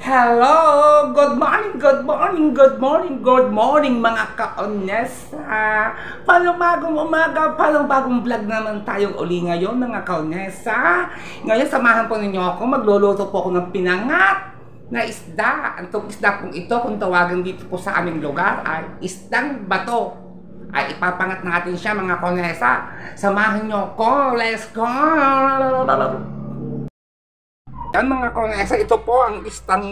Hello! Good morning, good morning, good morning, good morning mga kaonesa! Panibagong umaga, panibagong vlog naman tayong uli ngayon mga kaonesa. Ngayon samahan po ninyo ako, magluluto po ako ng pinangat na isda. Itong isda pong ito, kung tawagan dito po sa aming lugar ay isdang bato. Ay ipapangat natin siya mga kaonesa. Samahan nyo ako, let's go! Yan mga kaonesa, ito po ang isdang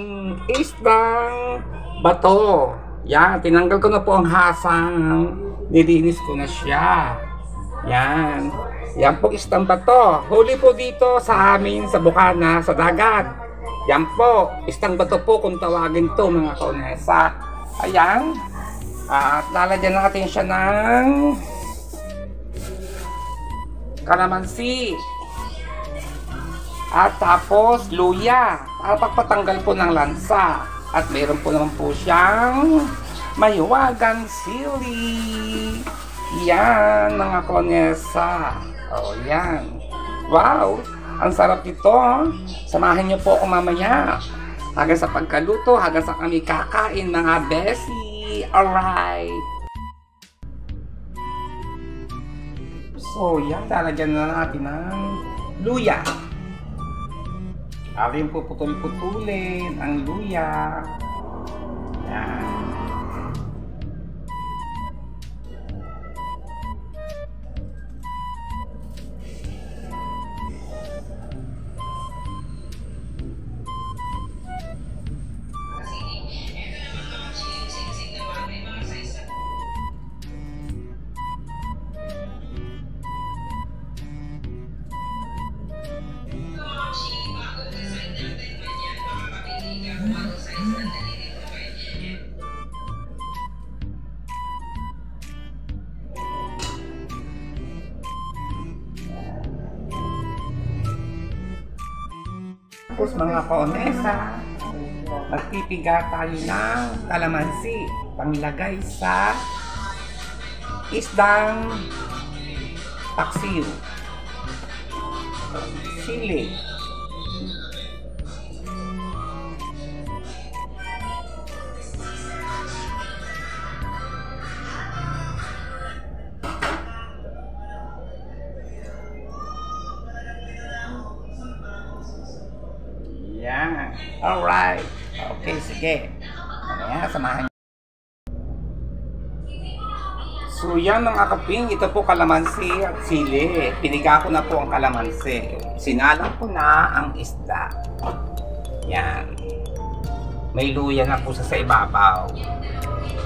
bato. Yan, tinanggal ko na po ang hasang. Nilinis ko na siya. Yan. Yan po isdang bato. Huli po dito sa amin, sa bukana, sa dagat. Yan po, isdang bato po kung tawagin to mga kaonesa. Ayan. At lalagyan natin siya ng kalamansi. At tapos luya para pagpatanggal po ng lansa. At meron po naman po siyang mahiwagang sili. Yan mga kaonesa. O yan. Wow, ang sarap ito. Samahan niyo po ako mamaya hanggang sa pagkaluto, hanggang sa kami kakain mga besi. Alright. So yan, lalagyan na natin ng luya. Aking puputol-putulin ang luya. Yan. Tapos mga kaonesa, magpipiga tayo ng kalamansi panglagay sa isdang paksiw, sili, yan. Alright. Okay, sige. Ayan, samahan. So yan mga kaping, ito po kalamansi at sili. Piniga ko na po ang kalamansi. Sinalang ko na ang isda. Yan. May luya na po sa ibabaw.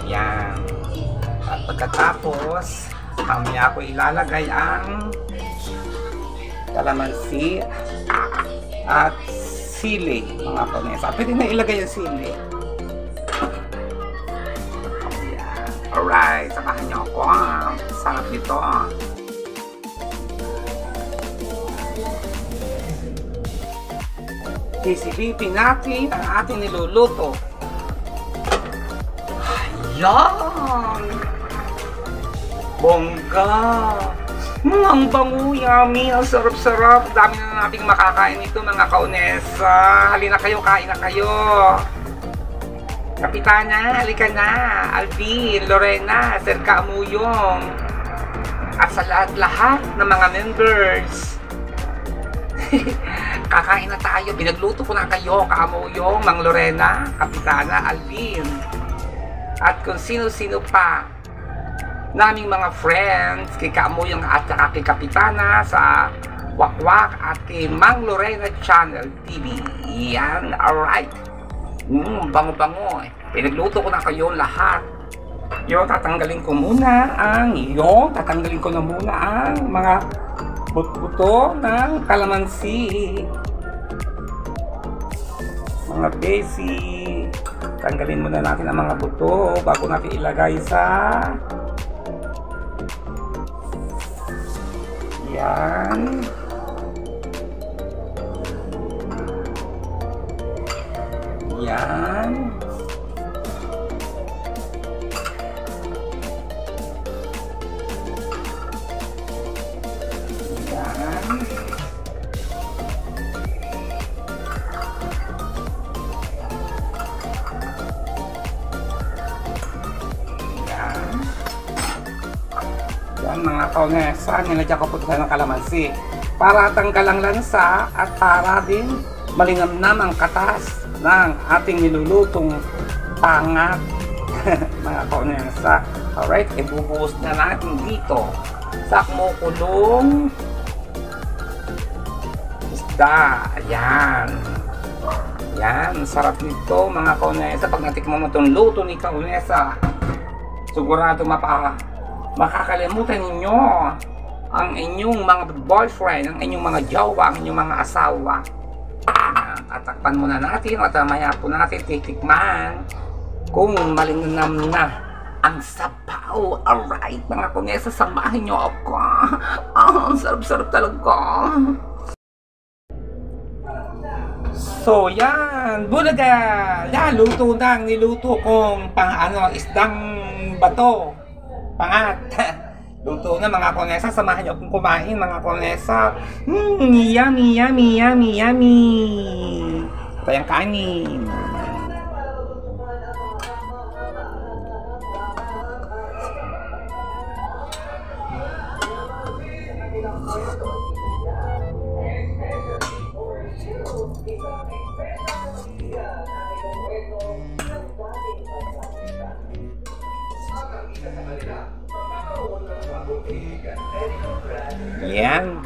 Yan. At pagkatapos, mamaya ko ilalagay ang kalamansi at sili, mga kaonesa. Pwede na ilagay ang sili. Ayan. Alright, samahan niyo ako. Sarap nito. Sisilipin natin ang ating niluluto. Ayan! Bongga! Ang bango, yummy, ang sarap-sarap. Dami na nating makakain nito mga kaonesa. Halina kayo, kain na kayo. Kapitana, halika na. Alvin, Lorena, Sir Kaamuyong. At sa lahat-lahat ng mga members. Kakain na tayo. Pinagluto ko na kayo, Kaamuyong, Mang Lorena, Kapitana, Alvin. At kung sino-sino pa naming mga friends, kay Kaamuyong at saka kay Kapitana sa Wakwak at kay Mang Lorena Channel TV. Yan, alright. Bango-bango. Pinagluto ko na kayo lahat. Tatanggalin ko muna ang mga buto ng kalamansi. Mga besi. Tanggalin muna natin ang mga buto bago natin ilagay sa yan. Yan. Yan. Yan mga kaunesa, nilagyan ko po tayo ng kalamansi. Para tanggal ang lansa at para din malinamnam ang katas ng ating nilulutong pangat. Mga kaunesa. Alright, ibubuhos na natin dito sa kumukulong isda. Ayan. Yan, sarap nito mga kaunesa. Pag natikman mo itong luto ni kaunesa, sigurado makakalimutan ninyo ang inyong mga boyfriend, ang inyong mga jowa, ang inyong mga asawa. Tatakpan muna natin at maya po natin titikman kung malinam na ang sabaw. Alright mga kaunesa, samahin nyo ako. Sarap-sarap talaga. So yan, bulaga! Yan, luto na ang niluto kong isdang bato. Pangat. Luto na mga kaunesa, samahan niyo akong kumain mga kaunesa. Yummy, yummy, yummy, yummy. Ito yung kanin. Yan.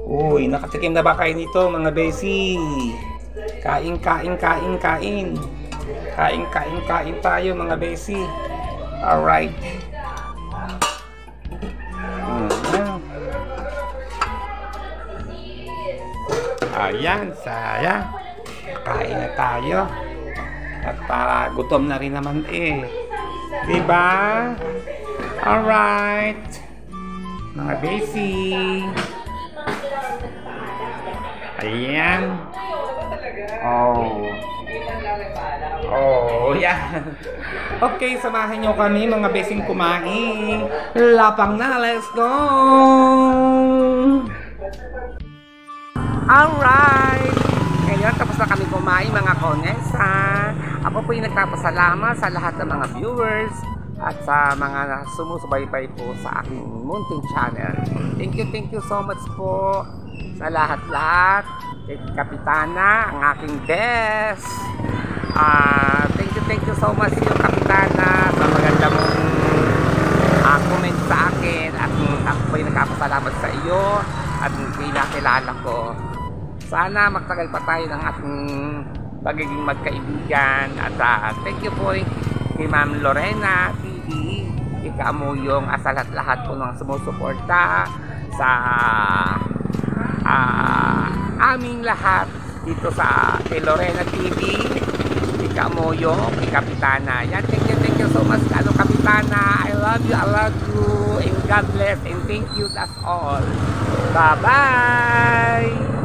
Uy, nakatikim na ba kayo nito mga besi? Kain, kain, kain, kain. Kain, kain, kain tayo mga besi. Alright. Ayan, sayang. Kain na tayo. At para gutom na rin naman eh. Diba? Alright. Mga besi. Ayan. Oh, yan. Okay, samahan nyo kami mga besing kumain. Lapang na, let's go! Alright! Ngayon, tapos na kami kumain mga kaunesa. Ako po yung nagpapasalamat sa lahat ng mga viewers at sa mga sumusubaybay po sa aking munting channel. Thank you so much po sa lahat-lahat. Kay Kapitana, ang aking best. Thank you so much yung Kapitana sa maganda mong comment sa akin. At ako po yung nagpapasalamat sa iyo at kinakilala ko. Sana magtagal pa tayo ng ating pagiging magkaibigan. At thank you po kay Ma'am Lorena TV. Ikaw mo yung sa lahat po ng sumusuporta sa aming lahat dito sa kay Lorena TV. Ikaw mo yung kay Kapitana. Yan, thank you so much Kapitana. I love you and God bless and thank you, that's all. Bye bye.